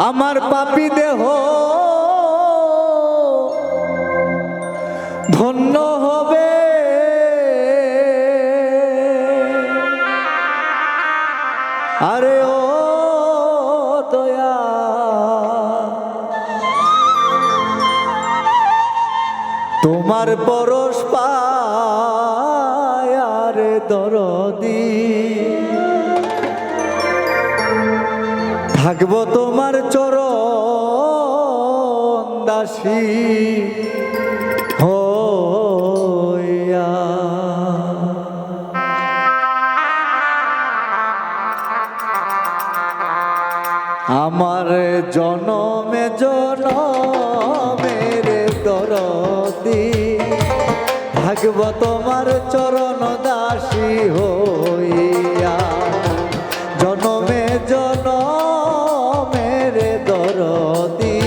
আমার পাপী দেহ ধন্য হবে, আরে ও দয়া তোমার পরশ পায়, আরে দরদি থাকবো তোমার চরণ দাসী হইয়া। আমার জনমে জনমের দরদি থাকবো তোমার চরণ দাসী হইয়া। জনমে জনমের দরদি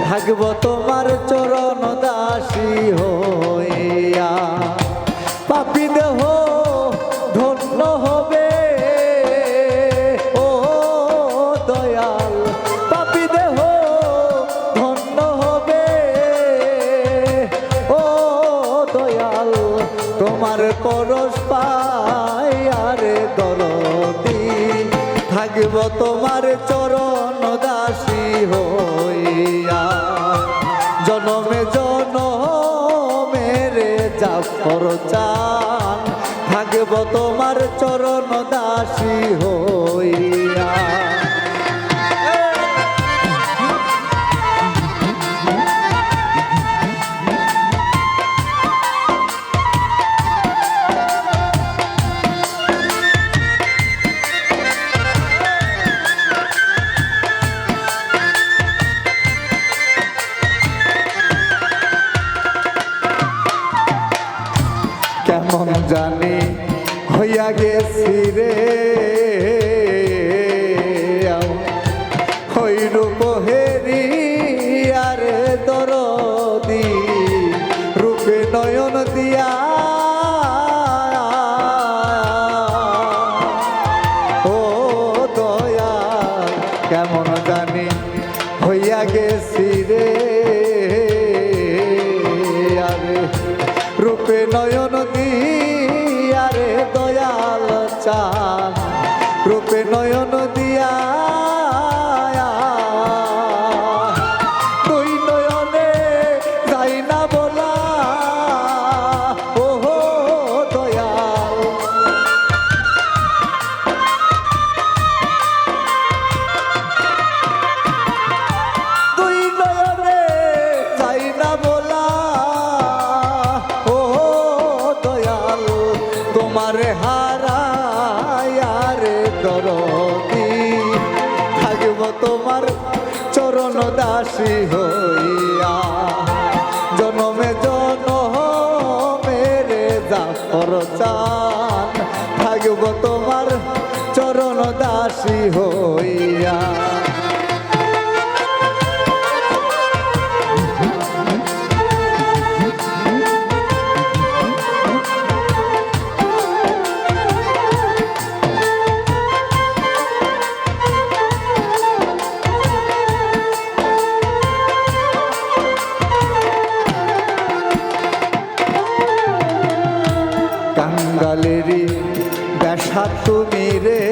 থাকবো তোমার চরণ দাসী হইয়া। পাপী দেহ ধন্য হবে, ও দয়াল পাপী দেহ ধন্য হবে, ও দয়াল তোমার পরশ পাই, আরে দরদি থাকব তোমার চরণ দাসী হইয়া। জনমে জনমের জাফর চান থাকব তোমার চরণ দাসী হইয়া। কেমন জানি হইয়া গেছি রে হই রূপ হেরি, আরে দরদি রূপে নয়ন দিয়া ও দয়া। কেমন জানি হইয়া গেছি রে আরে রূপে নয়ন দিয়া রে দয়াল চান রূপে নয়ন দিয়া। দুই নয়নে যাই না বলা ও দয়াল, দুই নয়নে যাই না বলা তোমারে হারায়, রে দরদি থাকব তোমার চরণ দাসী হইয়া। জনমে জনমের জাফর চান থাকব তোমার চরণ দাসী হইয়া। কাঙ্গালেরি দেশা তুমি রে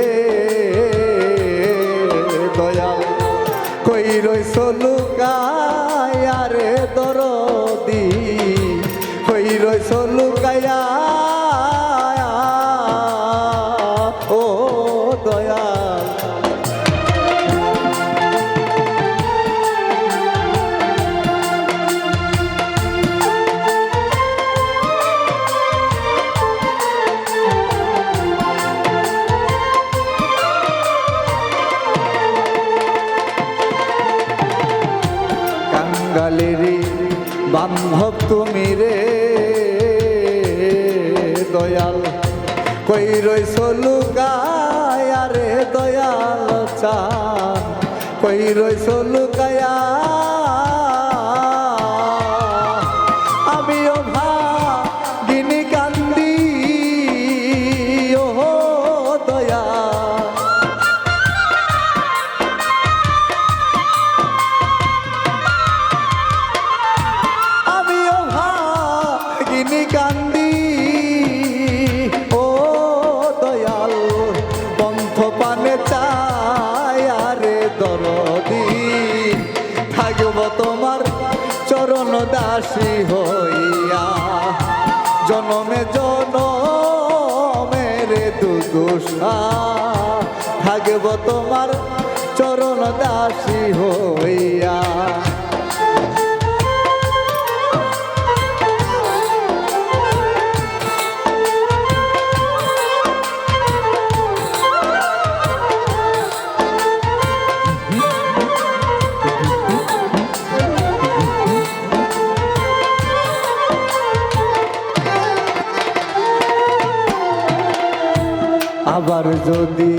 দয়াল কই রইছ লুকায়া রে দরদি কই রইছ লুকায়া ও দয়াল। কাঙ্গালেরি বান্ধব তুমি রে দয়াল কই রইছ লুকায়া রে দয়াল চান কই রইছ লুকায়া। আমিও ভাগিনী কান্দি ও দয়া থাকব তোমার চরণ দাসী হইয়া। আবার যদি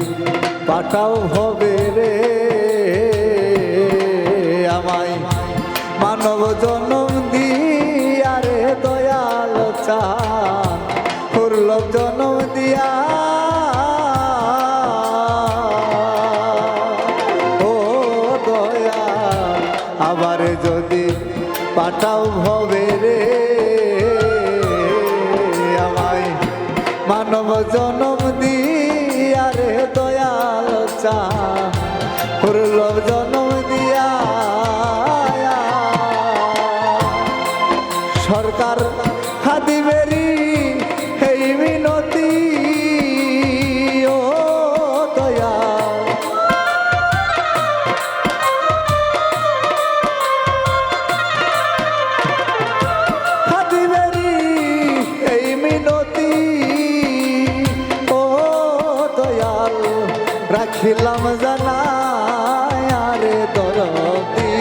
পাঠাও হবে রে আমায় মানব জনম দিয়া রে দয়াল চান দুর্লভ জনম দিয়া ও দয়াল আবার যদি পাঠাও হবে রে আমায় মানব জনম দিয়া রে দয়াল চান দুর্লভ জনম দিয়া। সরকার খাদিবেরি এই মিনতি ও দয়াল খাদিবেরি এই মিনতি ও দয়াল রাখিলাম জানায় আরে দরদি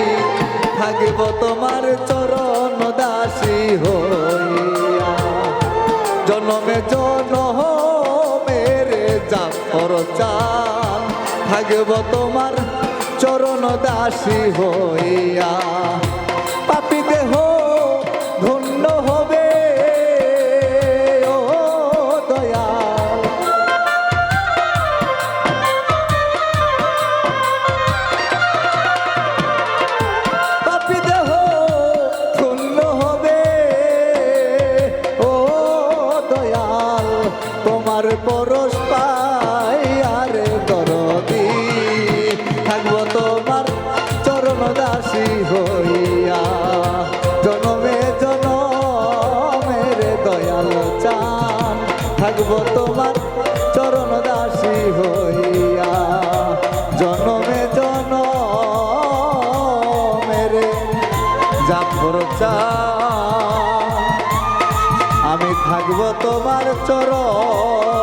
থাকব তোমার চরণ দাসী হইয়া। জনমে জনমের জাফর চান থাকব তোমার চরণ দাসী হইয়া। পাপী দেহ ধন্য হবে ও দয়াল পাপী দেহ ধন্য হবে ও দয়াল তোমার পরশ পাই আরে দরদি থাকব তোমার চরণ দাসী হইয়া। জনমে জনমের দয়াল চান থাকব তোমার চরণ দাসী হইয়া। জনমে জনমের জাফর চান আমি থাকব তোমার চরণ